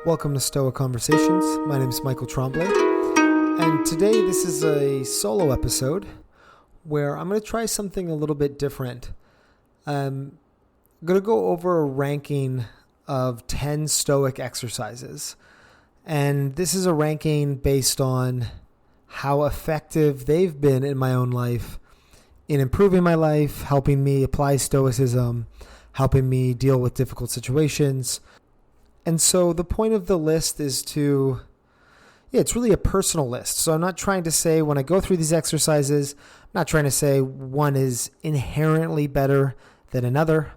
Welcome to Stoic Conversations. My name is Michael Tremblay, and today this is a solo episode where I'm going to try something a little bit different. I'm going to go over a ranking of 10 Stoic exercises, and this is a ranking based on how effective they've been in my own life, in improving my life, helping me apply Stoicism, helping me deal with difficult situations. And so the point of the list is it's really a personal list. So I'm not trying to say when I go through these exercises, I'm not trying to say one is inherently better than another.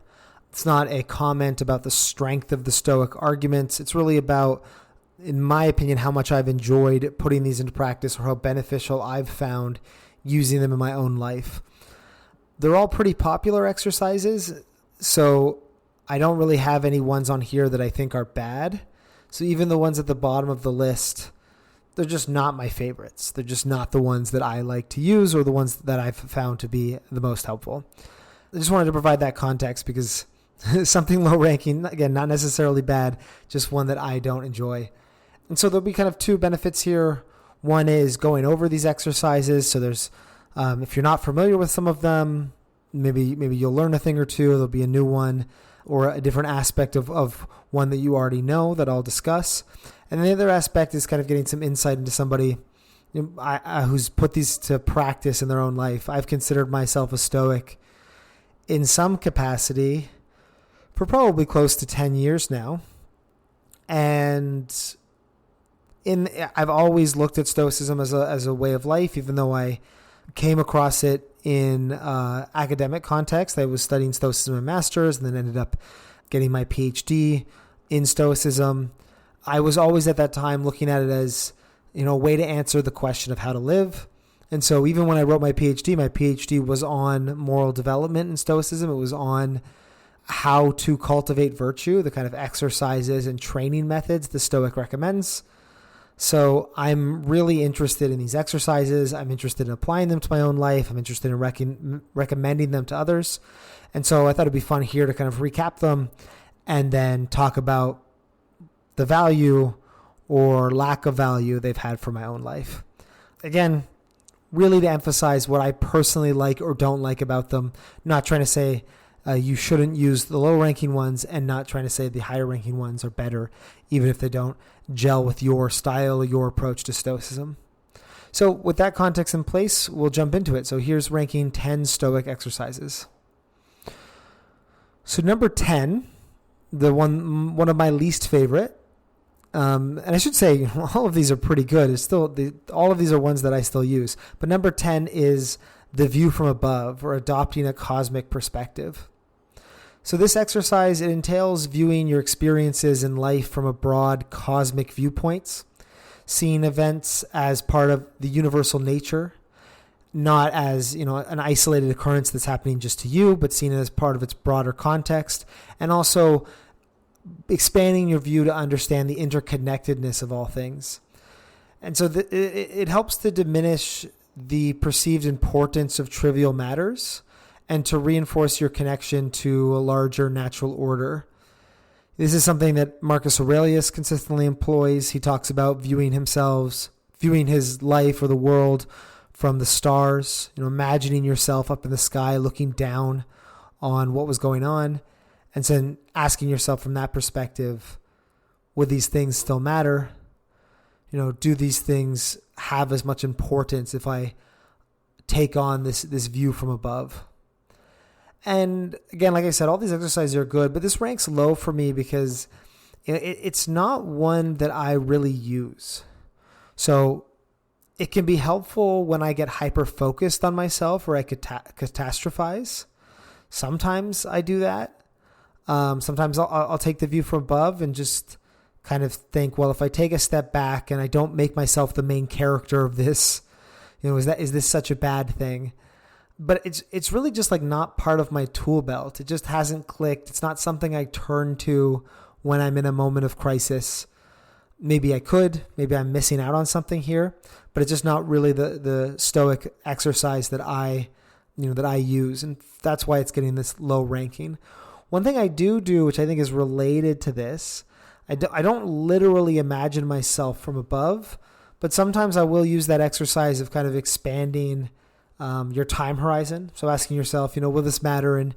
It's not a comment about the strength of the Stoic arguments. It's really about, in my opinion, how much I've enjoyed putting these into practice or how beneficial I've found using them in my own life. They're all pretty popular exercises, so I don't really have any ones on here that I think are bad. So even the ones at the bottom of the list, they're just not my favorites. They're just not the ones that I like to use or the ones that I've found to be the most helpful. I just wanted to provide that context because something low ranking, again, not necessarily bad, just one that I don't enjoy. And so there'll be kind of two benefits here. One is going over these exercises. So there's, if you're not familiar with some of them, maybe you'll learn a thing or two. There'll be a new one or a different aspect of one that you already know that I'll discuss. And the other aspect is kind of getting some insight into somebody who's put these to practice in their own life. I've considered myself a Stoic in some capacity for probably close to 10 years now. And I've always looked at Stoicism as a way of life, even though I came across it in academic context. I was studying Stoicism in master's and then ended up getting my PhD in Stoicism. I was always at that time looking at it as, a way to answer the question of how to live. And so even when I wrote my PhD was on moral development in Stoicism. It was on how to cultivate virtue, the kind of exercises and training methods the Stoic recommends. So I'm really interested in these exercises. I'm interested in applying them to my own life. I'm interested in recommending them to others. And so I thought it'd be fun here to kind of recap them and then talk about the value or lack of value they've had for my own life. Again, really to emphasize what I personally like or don't like about them. Not trying to say you shouldn't use the low-ranking ones and not trying to say the higher-ranking ones are better, even if they don't gel with your style or your approach to Stoicism. So with that context in place, we'll jump into it. So here's ranking 10 Stoic exercises. So number 10, the one of my least favorite, and I should say all of these are pretty good. It's still all of these are ones that I still use. But number 10 is the view from above, or adopting a cosmic perspective. So this exercise, it entails viewing your experiences in life from a broad cosmic viewpoints, seeing events as part of the universal nature, not as, an isolated occurrence that's happening just to you, but seeing it as part of its broader context, and also expanding your view to understand the interconnectedness of all things. And so it helps to diminish the perceived importance of trivial matters and to reinforce your connection to a larger natural order. This is something that Marcus Aurelius consistently employs. He talks about viewing his life or the world from the stars, imagining yourself up in the sky, looking down on what was going on, and then asking yourself from that perspective, would these things still matter? Do these things have as much importance if I take on this view from above? And again, like I said, all these exercises are good, but this ranks low for me because it's not one that I really use. So it can be helpful when I get hyper-focused on myself or I catastrophize. Sometimes I do that. Sometimes I'll take the view from above and just kind of think, well, if I take a step back and I don't make myself the main character of this, is this such a bad thing? But it's really just like not part of my tool belt. It just hasn't clicked. It's not something I turn to when I'm in a moment of crisis. Maybe I could, maybe I'm missing out on something here, but it's just not really the Stoic exercise that I use. And that's why it's getting this low ranking. One thing I do, which I think is related to this, I don't literally imagine myself from above, but sometimes I will use that exercise of kind of expanding your time horizon. So asking yourself, will this matter in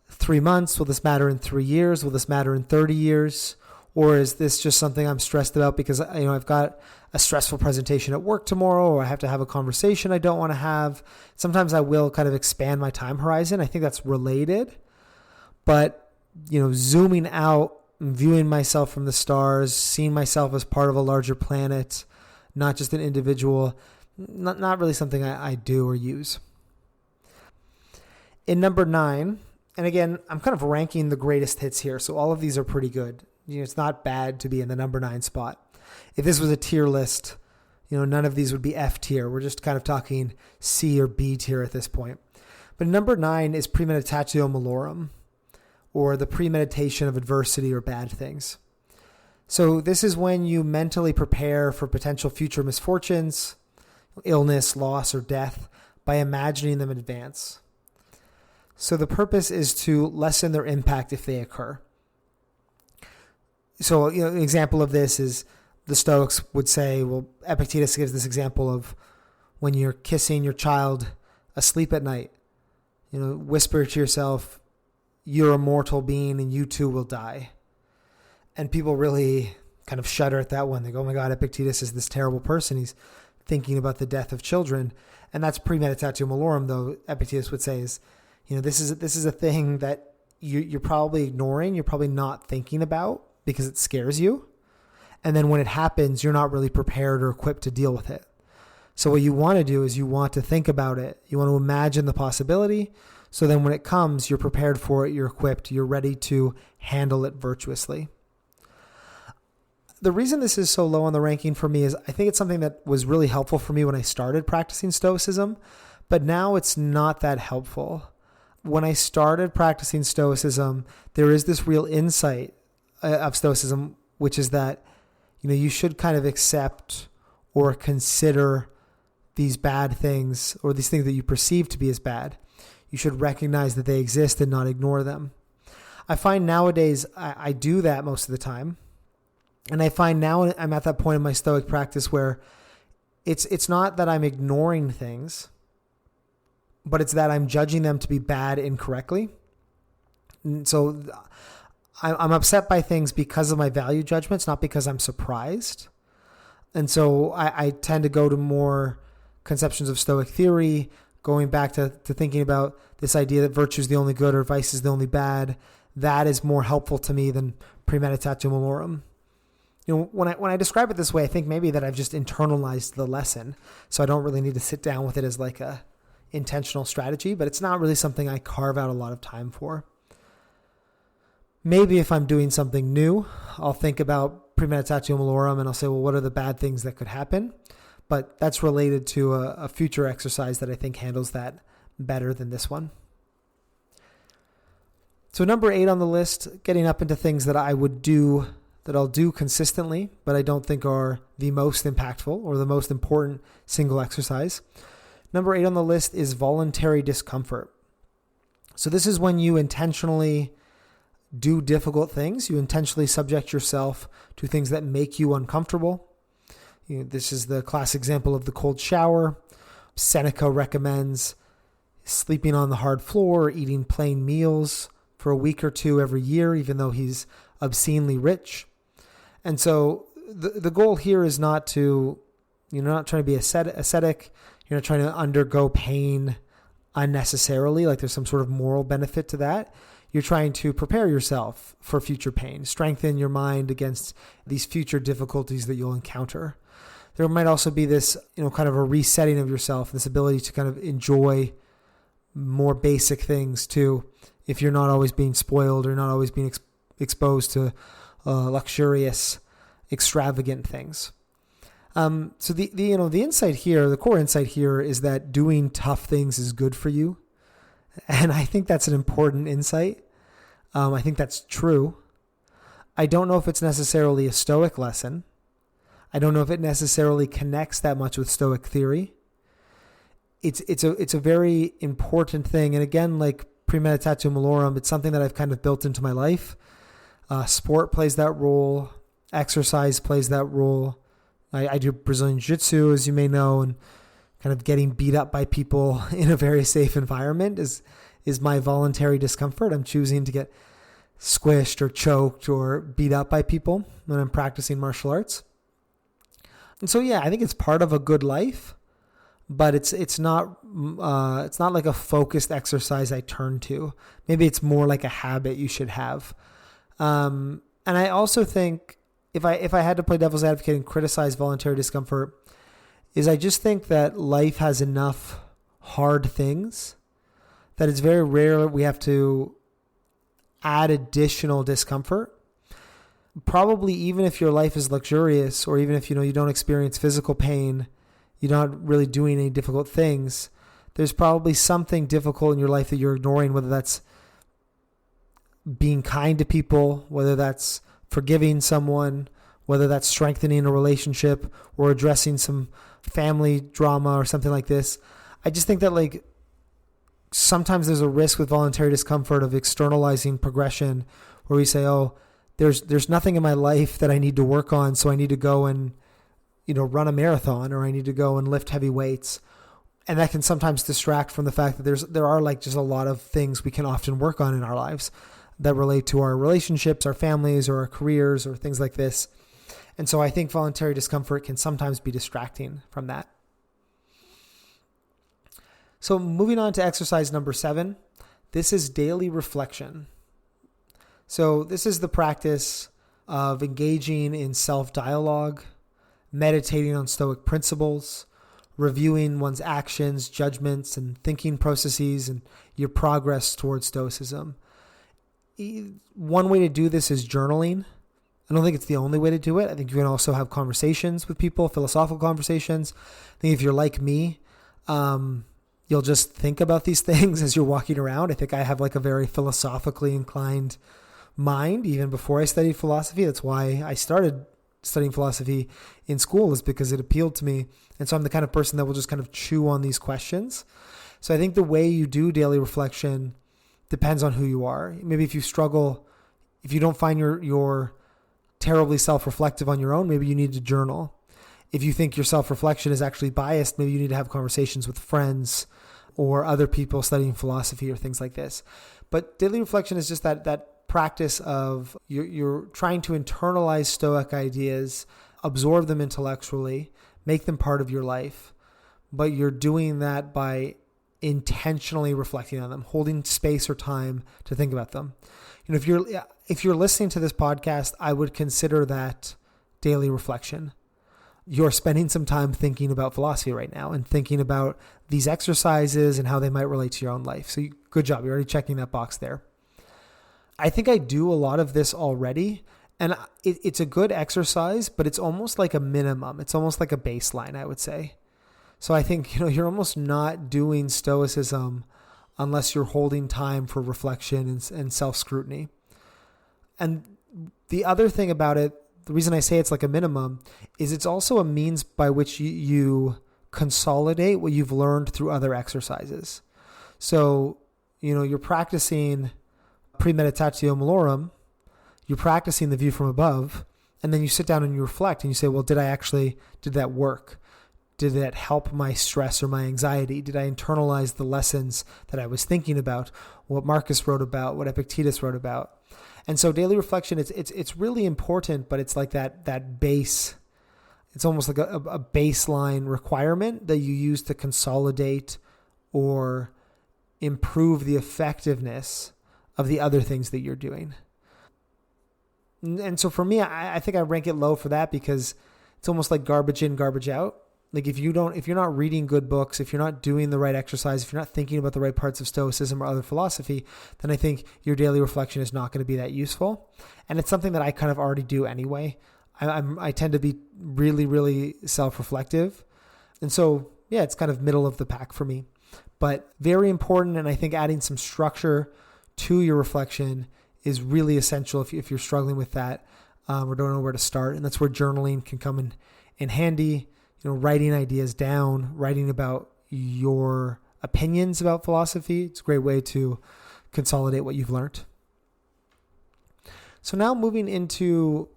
3 months? Will this matter in 3 years? Will this matter in 30 years? Or is this just something I'm stressed about because I've got a stressful presentation at work tomorrow, or I have to have a conversation I don't want to have? Sometimes I will kind of expand my time horizon. I think that's related. But, zooming out and viewing myself from the stars, seeing myself as part of a larger planet, not just an individual, not really something I do or use. In number 9, and again, I'm kind of ranking the greatest hits here, so all of these are pretty good. It's not bad to be in the number 9 spot. If this was a tier list, none of these would be F tier. We're just kind of talking C or B tier at this point. But number 9 is premeditatio malorum, or the premeditation of adversity or bad things. So this is when you mentally prepare for potential future misfortunes, illness, loss, or death by imagining them in advance. So the purpose is to lessen their impact if they occur. So, an example of this is the Stoics would say, Epictetus gives this example of when you're kissing your child asleep at night, whisper to yourself, you're a mortal being and you too will die. And people really kind of shudder at that one. They go, oh my God, Epictetus is this terrible person. He's thinking about the death of children. And that's premeditatio malorum, though, Epictetus would say is, this is a thing that you're probably ignoring. You're probably not thinking about because it scares you. And then when it happens, you're not really prepared or equipped to deal with it. So what you want to do is you want to think about it. You want to imagine the possibility. So then when it comes, you're prepared for it. You're equipped. You're ready to handle it virtuously. The reason this is so low on the ranking for me is I think it's something that was really helpful for me when I started practicing Stoicism, but now it's not that helpful. When I started practicing Stoicism, there is this real insight of Stoicism, which is that, you should kind of accept or consider these bad things or these things that you perceive to be as bad. You should recognize that they exist and not ignore them. I find nowadays I do that most of the time. And I find now I'm at that point in my Stoic practice where it's not that I'm ignoring things, but it's that I'm judging them to be bad incorrectly. And so I'm upset by things because of my value judgments, not because I'm surprised. And so I tend to go to more conceptions of Stoic theory, going back to thinking about this idea that virtue is the only good or vice is the only bad. That is more helpful to me than premeditatio malorum. When I describe it this way, I think maybe that I've just internalized the lesson, so I don't really need to sit down with it as like a intentional strategy, but it's not really something I carve out a lot of time for. Maybe if I'm doing something new, I'll think about premeditatio malorum and I'll say, what are the bad things that could happen? But that's related to a future exercise that I think handles that better than this one. So number 8 on the list, getting up into things that I'll do consistently, but I don't think are the most impactful or the most important single exercise. Number 8 on the list is voluntary discomfort. So this is when you intentionally do difficult things. You intentionally subject yourself to things that make you uncomfortable. This is the classic example of the cold shower. Seneca recommends sleeping on the hard floor or eating plain meals for a week or two every year, even though he's obscenely rich. And so the goal here is not to, you're not trying to be ascetic. You're not trying to undergo pain unnecessarily, like there's some sort of moral benefit to that. You're trying to prepare yourself for future pain, strengthen your mind against these future difficulties that you'll encounter. There might also be this, kind of a resetting of yourself, this ability to kind of enjoy more basic things too, if you're not always being spoiled or not always being exposed to luxurious, extravagant things. So the insight here, the core insight here is that doing tough things is good for you. And I think that's an important insight. I think that's true. I don't know if it's necessarily a Stoic lesson. I don't know if it necessarily connects that much with Stoic theory. It's a very important thing. And again, like premeditatio malorum, it's something that I've kind of built into my life. Sport plays that role. Exercise plays that role. I do Brazilian Jiu-Jitsu, as you may know, and kind of getting beat up by people in a very safe environment is my voluntary discomfort. I'm choosing to get squished or choked or beat up by people when I'm practicing martial arts. And so, yeah, I think it's part of a good life, but it's not like a focused exercise I turn to. Maybe it's more like a habit you should have. And I also think if I had to play devil's advocate and criticize voluntary discomfort, is I just think that life has enough hard things that it's very rare we have to add additional discomfort. Probably even if your life is luxurious, or even if you don't experience physical pain, you're not really doing any difficult things, there's probably something difficult in your life that you're ignoring, whether that's being kind to people, whether that's forgiving someone, whether that's strengthening a relationship or addressing some family drama or something like this. I just think that sometimes there's a risk with voluntary discomfort of externalizing progression, where we say, oh, there's nothing in my life that I need to work on, so I need to go and run a marathon, or I need to go and lift heavy weights. And that can sometimes distract from the fact that there are just a lot of things we can often work on in our lives that relate to our relationships, our families, or our careers, or things like this. And so I think voluntary discomfort can sometimes be distracting from that. So moving on to exercise number 7, this is daily reflection. So this is the practice of engaging in self-dialogue, meditating on Stoic principles, reviewing one's actions, judgments, and thinking processes, and your progress towards Stoicism. One way to do this is journaling. I don't think it's the only way to do it. I think you can also have conversations with people, philosophical conversations. I think if you're like me, you'll just think about these things as you're walking around. I think I have a very philosophically inclined mind even before I studied philosophy. That's why I started studying philosophy in school, is because it appealed to me. And so I'm the kind of person that will just kind of chew on these questions. So I think the way you do daily reflection depends on who you are. Maybe if you struggle, if you don't find you're terribly self-reflective on your own, maybe you need to journal. If you think your self-reflection is actually biased, maybe you need to have conversations with friends or other people studying philosophy or things like this. But daily reflection is just that practice of you're trying to internalize Stoic ideas, absorb them intellectually, make them part of your life, but you're doing that by intentionally reflecting on them, holding space or time to think about them. If you're listening to this podcast, I would consider that daily reflection. You're spending some time thinking about philosophy right now and thinking about these exercises and how they might relate to your own life. So good job. You're already checking that box there. I think I do a lot of this already, and it's a good exercise, but it's almost like a minimum. It's almost like a baseline, I would say. So I think, you're almost not doing Stoicism unless you're holding time for reflection and self-scrutiny. And the other thing about it, the reason I say it's like a minimum, is it's also a means by which you consolidate what you've learned through other exercises. So, you're practicing premeditatio malorum, you're practicing the view from above, and then you sit down and you reflect and you say, well, did that work? Did that help my stress or my anxiety? Did I internalize the lessons that I was thinking about, what Marcus wrote about, what Epictetus wrote about? And so daily reflection, it's really important, but it's like that base. It's almost like a baseline requirement that you use to consolidate or improve the effectiveness of the other things that you're doing. And so for me, I think I rank it low for that, because it's almost like garbage in, garbage out. Like if you're not reading good books, if you're not doing the right exercise, if you're not thinking about the right parts of Stoicism or other philosophy, then I think your daily reflection is not going to be that useful. And it's something that I kind of already do anyway. I tend to be really, really self-reflective. And so, yeah, it's kind of middle of the pack for me, but very important. And I think adding some structure to your reflection is really essential if you're struggling with that or don't know where to start. And that's where journaling can come in handy. Writing ideas down, writing about your opinions about philosophy. It's a great way to consolidate what you've learned. So now moving into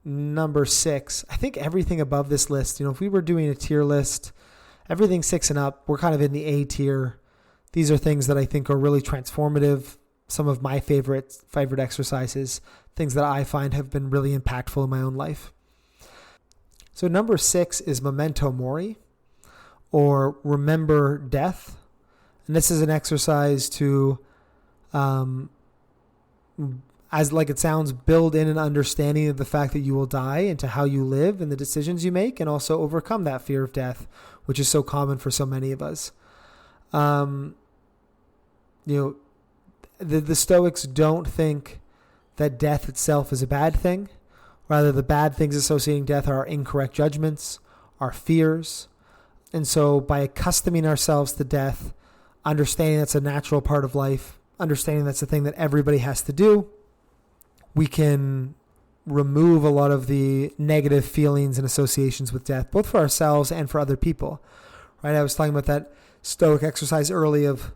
number 6, I think everything above this list, if we were doing a tier list, everything 6 and up, we're kind of in the A tier. These are things that I think are really transformative. Some of my favorite exercises, things that I find have been really impactful in my own life. So number 6 is memento mori, or remember death. And this is an exercise to, as like it sounds, build in an understanding of the fact that you will die into how you live and the decisions you make, and also overcome that fear of death, which is so common for so many of us. The Stoics don't think that death itself is a bad thing. Rather, the bad things associating death are our incorrect judgments, our fears. And so by accustoming ourselves to death, understanding that's a natural part of life, understanding that's a thing that everybody has to do, we can remove a lot of the negative feelings and associations with death, both for ourselves and for other people. Right? I was talking about that Stoic exercise early of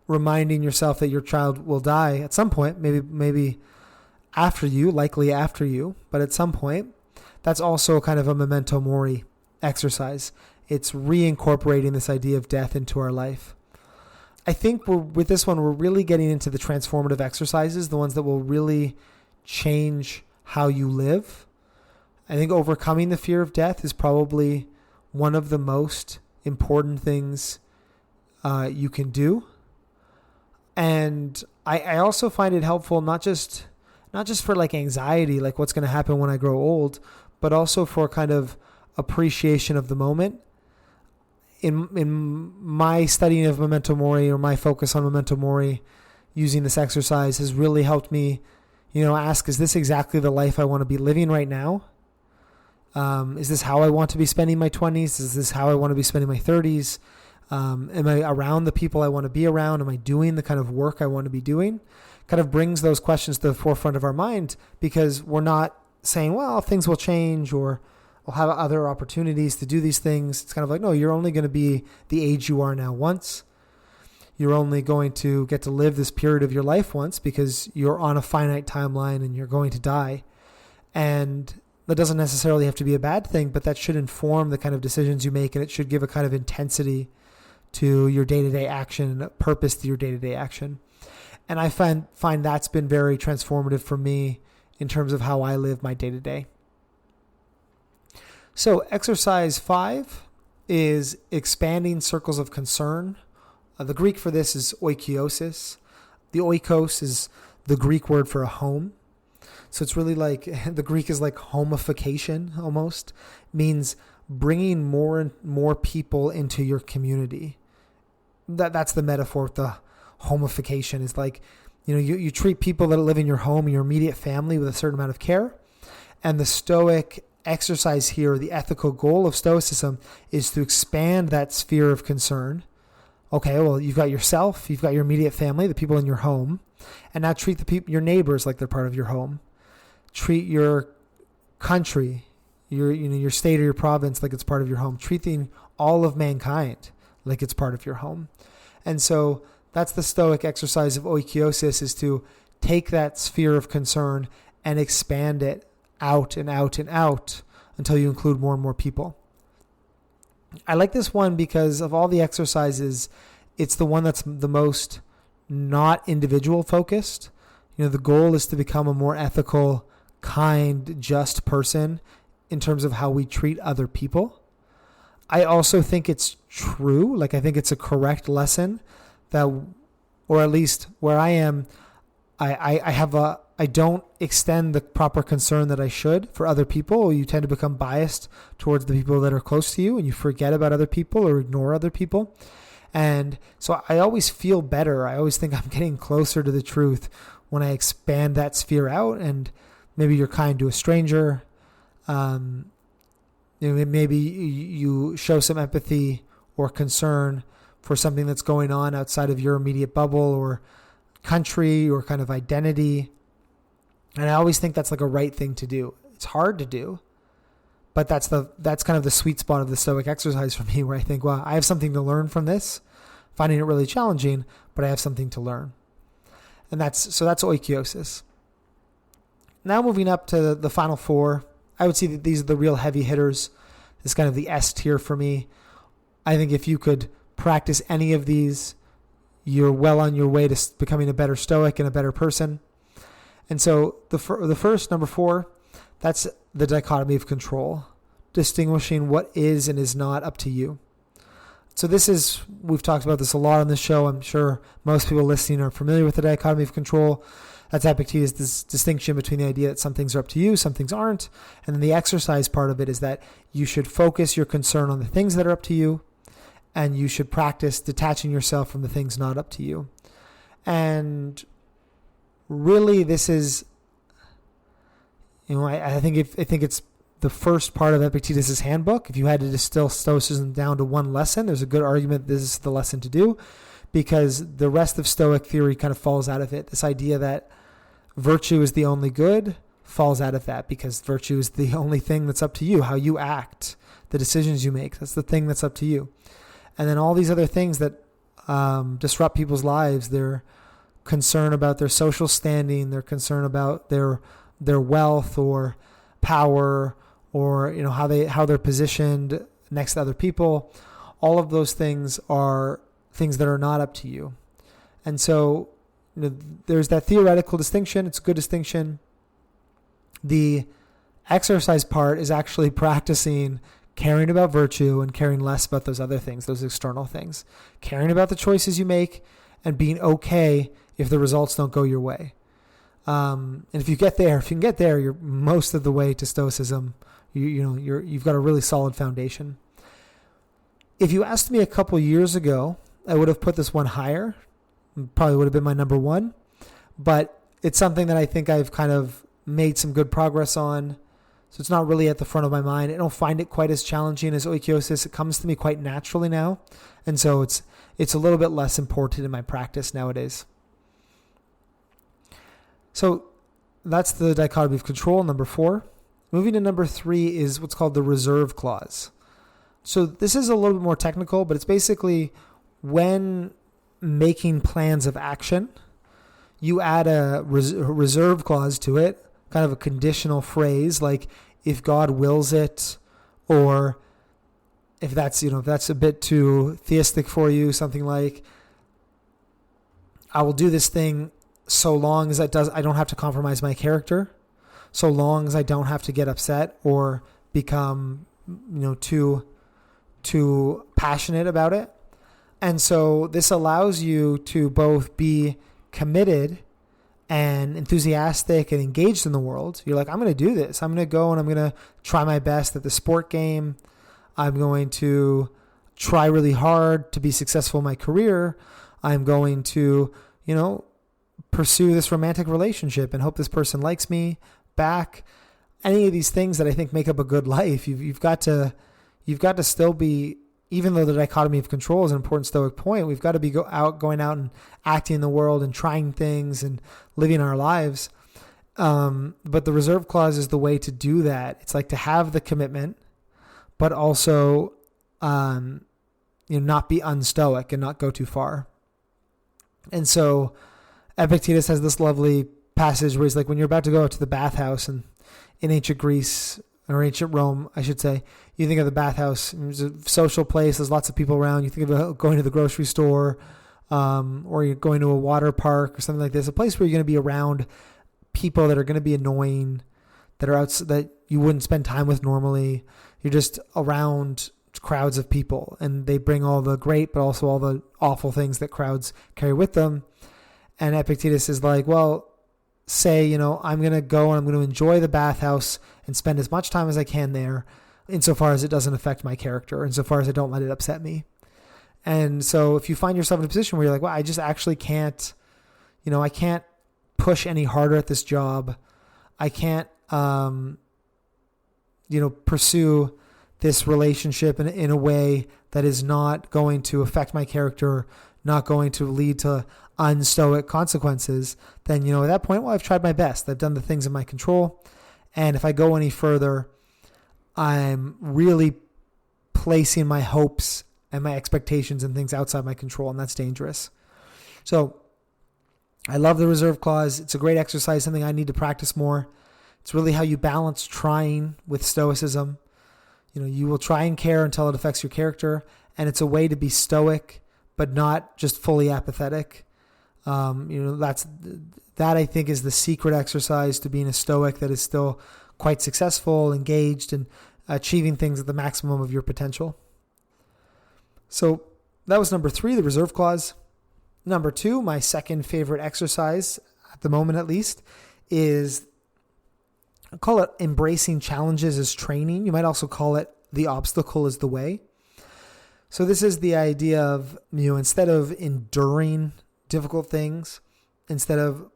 reminding yourself that your child will die at some point, maybe after you, likely after you, but at some point. That's also kind of a memento mori exercise. It's reincorporating this idea of death into our life. I think with this one, we're really getting into the transformative exercises, the ones that will really change how you live. I think overcoming the fear of death is probably one of the most important things you can do. And I also find it helpful not just for like anxiety, like what's going to happen when I grow old, but also for kind of appreciation of the moment. In my studying of memento mori, or my focus on memento mori, using this exercise has really helped me, ask, is this exactly the life I want to be living right now? Is this how I want to be spending my 20s? Is this how I want to be spending my 30s? Am I around the people I want to be around? Am I doing the kind of work I want to be doing? Kind of brings those questions to the forefront of our mind, because we're not saying, well, things will change, or I'll have other opportunities to do these things. It's kind of like, no, you're only going to be the age you are now once. You're only going to get to live this period of your life once, because you're on a finite timeline and you're going to die. And that doesn't necessarily have to be a bad thing, but that should inform the kind of decisions you make, and it should give a kind of intensity to your day-to-day action, and purpose to your day-to-day action. And I find that's been very transformative for me in terms of how I live my day-to-day. So exercise 5 is expanding circles of concern. The Greek for this is oikiosis. The oikos is the Greek word for a home. So it's really like, the Greek is like homification almost, means bringing more and more people into your community. That's the metaphor with the homification, is like, you treat people that live in your home, your immediate family, with a certain amount of care. And the Stoic exercise here, the ethical goal of Stoicism, is to expand that sphere of concern. Okay, well, you've got yourself, you've got your immediate family, the people in your home, and now treat your neighbors like they're part of your home. Treat your country, your state or your province like it's part of your home. Treating all of mankind like it's part of your home. And so that's the Stoic exercise of oikiosis, is to take that sphere of concern and expand it out and out and out until you include more and more people. I like this one because of all the exercises, it's the one that's the most not individual focused. The goal is to become a more ethical, kind, just person in terms of how we treat other people. I also think it's true. Like, I think it's a correct lesson that, or at least where I am, I don't extend the proper concern that I should for other people. You tend to become biased towards the people that are close to you, and you forget about other people or ignore other people. And so I always feel better. I always think I'm getting closer to the truth when I expand that sphere out, and maybe you're kind to a stranger. Maybe you show some empathy or concern for something that's going on outside of your immediate bubble or country or kind of identity. And I always think that's like a right thing to do. It's hard to do, but that's kind of the sweet spot of the Stoic exercise for me, where I think, well, I have something to learn from this, finding it really challenging, but I have something to learn. And that's oikiosis. now moving up to the final four, I would say that these are the real heavy hitters. It's kind of the S tier for me. I think if you could practice any of these, you're well on your way to becoming a better Stoic and a better person. And so the first, number 4, that's the dichotomy of control, distinguishing what is and is not up to you. So we've talked about this a lot on this show. I'm sure most people listening are familiar with the dichotomy of control. That's Epictetus' this distinction between the idea that some things are up to you, some things aren't. And then the exercise part of it is that you should focus your concern on the things that are up to you, and you should practice detaching yourself from the things not up to you. And really, this is, I think it's the first part of Epictetus' handbook. If you had to distill Stoicism down to one lesson, there's a good argument this is the lesson to do, because the rest of Stoic theory kind of falls out of it. This idea that virtue is the only good falls out of that, because virtue is the only thing that's up to you, how you act, the decisions you make. That's the thing that's up to you. And then all these other things that disrupt people's lives, their concern about their social standing, their concern about their wealth or power, or how they're positioned next to other people, all of those things are things that are not up to you. And so there's that theoretical distinction. It's a good distinction. The exercise part is actually practicing caring about virtue and caring less about those other things, those external things. Caring about the choices you make and being okay if the results don't go your way. And if you can get there, you're most of the way to Stoicism. You've got a really solid foundation. If you asked me a couple years ago, I would have put this one higher. Probably would have been my number 1, but it's something that I think I've kind of made some good progress on. So it's not really at the front of my mind. I don't find it quite as challenging as oikiosis. It comes to me quite naturally now. And so it's a little bit less important in my practice nowadays. So that's the dichotomy of control, number 4. Moving to number 3 is what's called the reserve clause. So this is a little bit more technical, but it's basically when making plans of action, you add a reserve clause to it, kind of a conditional phrase, like if God wills it, or if that's a bit too theistic for you, something like, I will do this thing so long as I don't have to compromise my character, so long as I don't have to get upset or become too passionate about it. And so this allows you to both be committed and enthusiastic and engaged in the world. You're like, I'm going to do this. I'm going to go and I'm going to try my best at the sport game. I'm going to try really hard to be successful in my career. I'm going to, pursue this romantic relationship and hope this person likes me back. Any of these things that I think make up a good life, you've got to still be, even though the dichotomy of control is an important Stoic point, we've got to be going out and acting in the world and trying things and living our lives. But the reserve clause is the way to do that. It's like to have the commitment, but also not be unstoic and not go too far. And so Epictetus has this lovely passage where he's like, when you're about to go out to the bathhouse, and in ancient Greece, or ancient Rome, I should say, you think of the bathhouse, it's a social place, there's lots of people around. You think of going to the grocery store, or you're going to a water park or something like this, a place where you're going to be around people that are going to be annoying, that you wouldn't spend time with normally. You're just around crowds of people, and they bring all the great, but also all the awful things that crowds carry with them. And Epictetus is like, well, say, I'm going to go and I'm going to enjoy the bathhouse and spend as much time as I can there, insofar as it doesn't affect my character, insofar as I don't let it upset me. And so if you find yourself in a position where you're like, well, I just actually can't, I can't push any harder at this job. I can't, pursue this relationship in a way that is not going to affect my character, not going to lead to unstoic consequences, then, at that point, well, I've tried my best. I've done the things in my control. And if I go any further, I'm really placing my hopes and my expectations and things outside my control, and that's dangerous. So I love the reserve clause. It's a great exercise, something I need to practice more. It's really how you balance trying with stoicism. You will try and care until it affects your character, and it's a way to be stoic, but not just fully apathetic. That I think is the secret exercise to being a stoic that is still quite successful, engaged, and achieving things at the maximum of your potential. So that was number 3, the reserve clause. Number 2, my second favorite exercise, at the moment at least, is, I call it embracing challenges as training. You might also call it the obstacle is the way. So this is the idea of, instead of enduring difficult things, instead of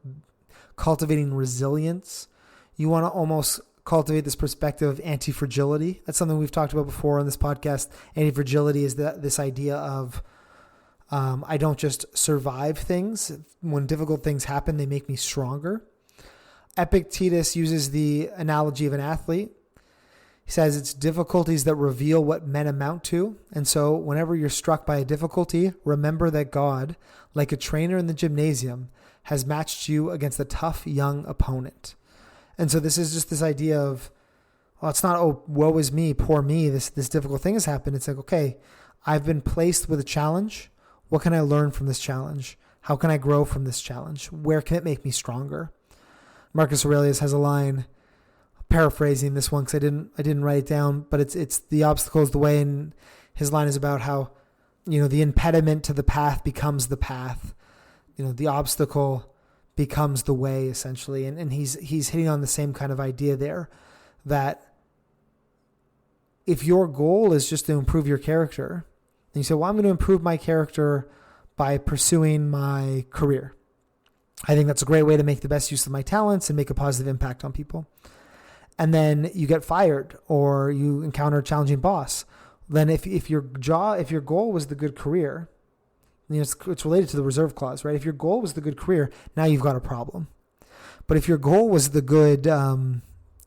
cultivating resilience, you want to almost cultivate this perspective of anti-fragility. That's something we've talked about before on this podcast. Anti-fragility is this idea of I don't just survive things. When difficult things happen, they make me stronger. Epictetus uses the analogy of an athlete. He says it's difficulties that reveal what men amount to. And so whenever you're struck by a difficulty, remember that God, like a trainer in the gymnasium, has matched you against a tough young opponent. And so this is just this idea of, it's not, oh, woe is me, poor me, this difficult thing has happened. It's like, okay, I've been placed with a challenge. What can I learn from this challenge? How can I grow from this challenge? Where can it make me stronger? Marcus Aurelius has a line, paraphrasing this one because I didn't write it down, but it's the obstacle is the way, and his line is about how, the impediment to the path becomes the path. The obstacle becomes the way, essentially. And he's hitting on the same kind of idea there, that if your goal is just to improve your character, and you say, well, I'm going to improve my character by pursuing my career. I think that's a great way to make the best use of my talents and make a positive impact on people. And then you get fired or you encounter a challenging boss. Then if your goal was the good career, it's related to the reserve clause, right? If your goal was the good career, now you've got a problem. But if your goal was the good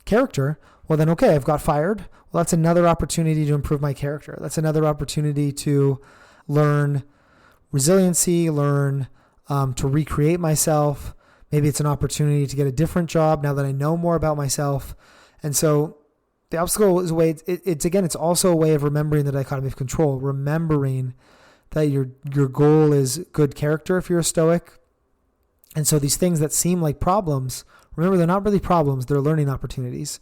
character, well then, okay, I've got fired. Well, that's another opportunity to improve my character. That's another opportunity to learn resiliency, learn to recreate myself. Maybe it's an opportunity to get a different job now that I know more about myself. And so the obstacle is a way, it's also a way of remembering the dichotomy of control, remembering that your goal is good character if you're a Stoic. And so these things that seem like problems, remember, they're not really problems, they're learning opportunities.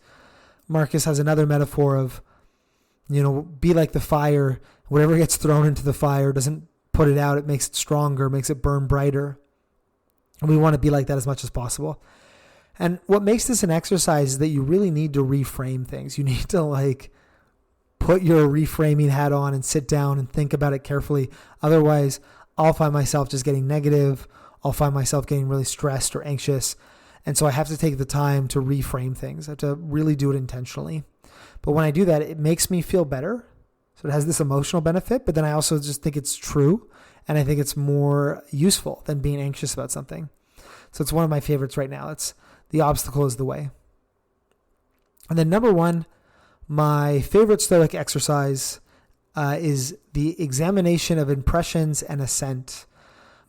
Marcus has another metaphor of, be like the fire. Whatever gets thrown into the fire doesn't put it out, it makes it stronger, makes it burn brighter. And we want to be like that as much as possible. And what makes this an exercise is that you really need to reframe things. You need to put your reframing hat on and sit down and think about it carefully. Otherwise, I'll find myself just getting negative. I'll find myself getting really stressed or anxious. And so I have to take the time to reframe things. I have to really do it intentionally. But when I do that, it makes me feel better. So it has this emotional benefit, but then I also just think it's true. And I think it's more useful than being anxious about something. So it's one of my favorites right now. It's the obstacle is the way. And then number 1, my favorite Stoic exercise is the examination of impressions and assent.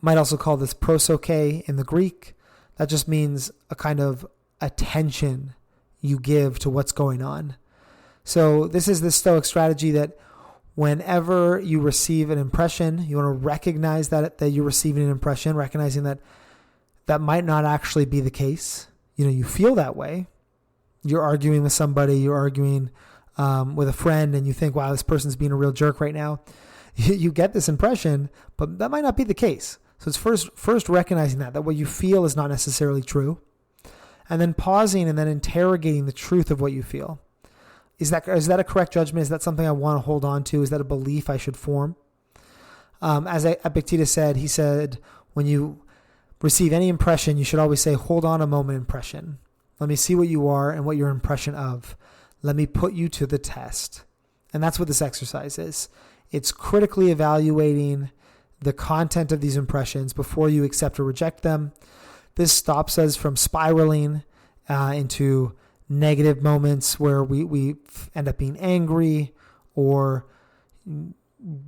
Might also call this prosoke in the Greek. That just means a kind of attention you give to what's going on. So this is the Stoic strategy that whenever you receive an impression, you want to recognize that you're receiving an impression, recognizing that might not actually be the case. You feel that way. You're arguing with somebody, you're arguing with a friend, and you think, wow, this person's being a real jerk right now. You get this impression, but that might not be the case. So it's first recognizing that what you feel is not necessarily true, and then pausing and then interrogating the truth of what you feel. Is that a correct judgment? Is that something I want to hold on to? Is that a belief I should form? As Epictetus said, he said, when you receive any impression, you should always say, hold on a moment, impression. Let me see what you are and what your impression of. Let me put you to the test. And that's what this exercise is. It's critically evaluating the content of these impressions before you accept or reject them. This stops us from spiraling into negative moments where we end up being angry or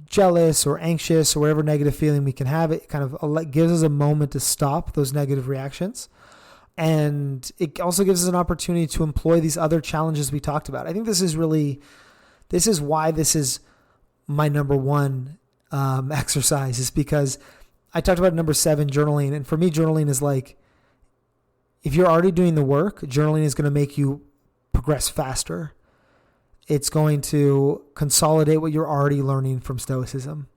jealous or anxious or whatever negative feeling we can have. It kind of gives us a moment to stop those negative reactions. And it also gives us an opportunity to employ these other challenges we talked about. I think this is why this is my number one exercise, is because I talked about number 7, journaling. And for me, journaling is like, if you're already doing the work, journaling is going to make you progress faster. It's going to consolidate what you're already learning from Stoicism.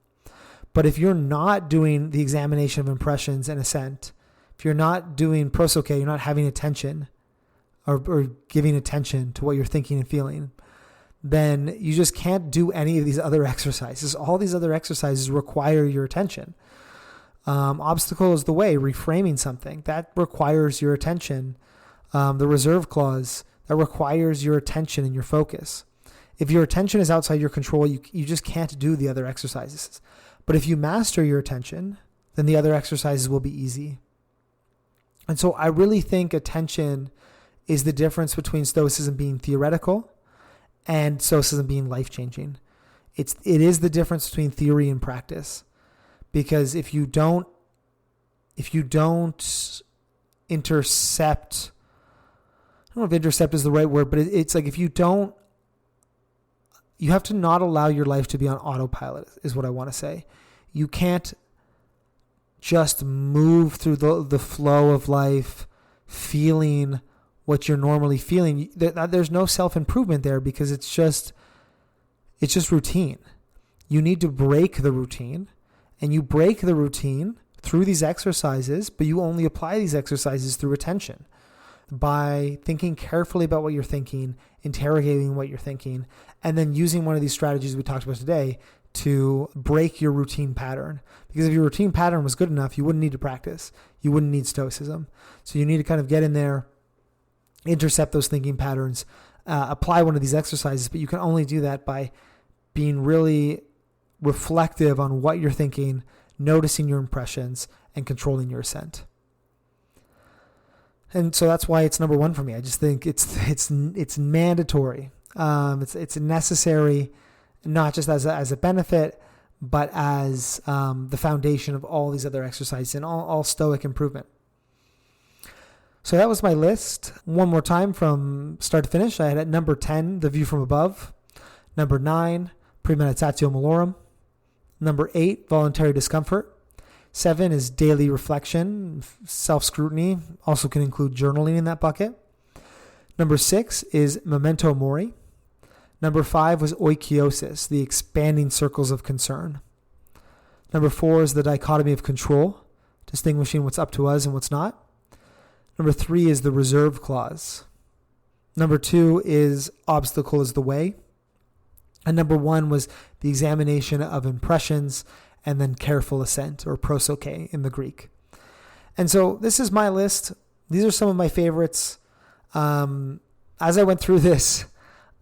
But if you're not doing the examination of impressions and assent, if you're not doing prosoche, you're not having attention or giving attention to what you're thinking and feeling, then you just can't do any of these other exercises. All these other exercises require your attention. Obstacle is the way, reframing something, that requires your attention. The reserve clause, that requires your attention and your focus. If your attention is outside your control, you just can't do the other exercises. But if you master your attention, then the other exercises will be easy. And so I really think attention is the difference between Stoicism being theoretical and Stoicism being life-changing. It is the difference between theory and practice. Because if you don't intercept, I don't know if intercept is the right word, but it's like if you have to not allow your life to be on autopilot, is what I want to say. You can't just move through the flow of life feeling what you're normally feeling. There's no self-improvement there because it's just routine. You need to break the routine, and you break the routine through these exercises, but you only apply these exercises through attention, by thinking carefully about what you're thinking, interrogating what you're thinking, and then using one of these strategies we talked about today to break your routine pattern. Because if your routine pattern was good enough, you wouldn't need to practice. You wouldn't need Stoicism. So you need to kind of get in there, intercept those thinking patterns, apply one of these exercises, but you can only do that by being really reflective on what you're thinking, noticing your impressions, and controlling your assent. And so that's why it's number 1 for me. I just think it's mandatory. It's necessary, not just as a benefit, but as the foundation of all these other exercises and all Stoic improvement. So that was my list. One more time from start to finish. I had at number 10, the view from above. Number 9, premeditatio malorum. Number 8, voluntary discomfort. 7 is daily reflection, self-scrutiny. Also can include journaling in that bucket. Number 6 is memento mori. Number 5 was oikiosis, the expanding circles of concern. Number 4 is the dichotomy of control, distinguishing what's up to us and what's not. Number 3 is the reserve clause. Number 2 is obstacle is the way. And number 1 was the examination of impressions and then careful assent, or prosoche in the Greek. And so this is my list. These are some of my favorites. As I went through this,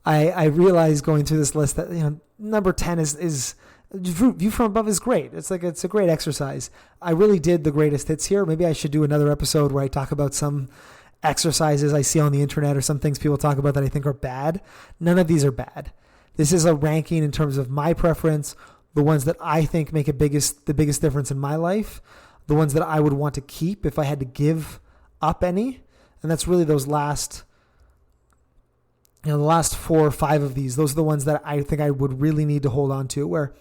I realized going through this list that number 10 is view from above is great. It's a great exercise. I really did the greatest hits here. Maybe I should do another episode where I talk about some exercises I see on the internet or some things people talk about that I think are bad. None of these are bad. This is a ranking in terms of my preference, the ones that I think make the biggest difference in my life, the ones that I would want to keep if I had to give up any. And that's really those last, the last 4 or 5 of these. Those are the ones that I think I would really need to hold on to, where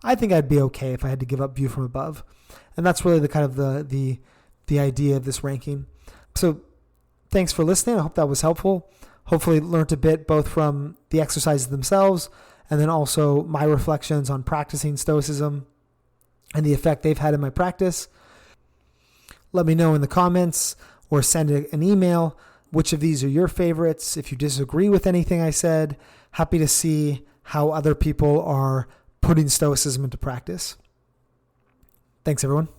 I think I'd be okay if I had to give up view from above. And that's really the kind of the idea of this ranking. So thanks for listening. I hope that was helpful. Hopefully learned a bit both from the exercises themselves and then also my reflections on practicing Stoicism and the effect they've had in my practice. Let me know in the comments or send an email which of these are your favorites. If you disagree with anything I said, happy to see how other people are putting Stoicism into practice. Thanks, everyone.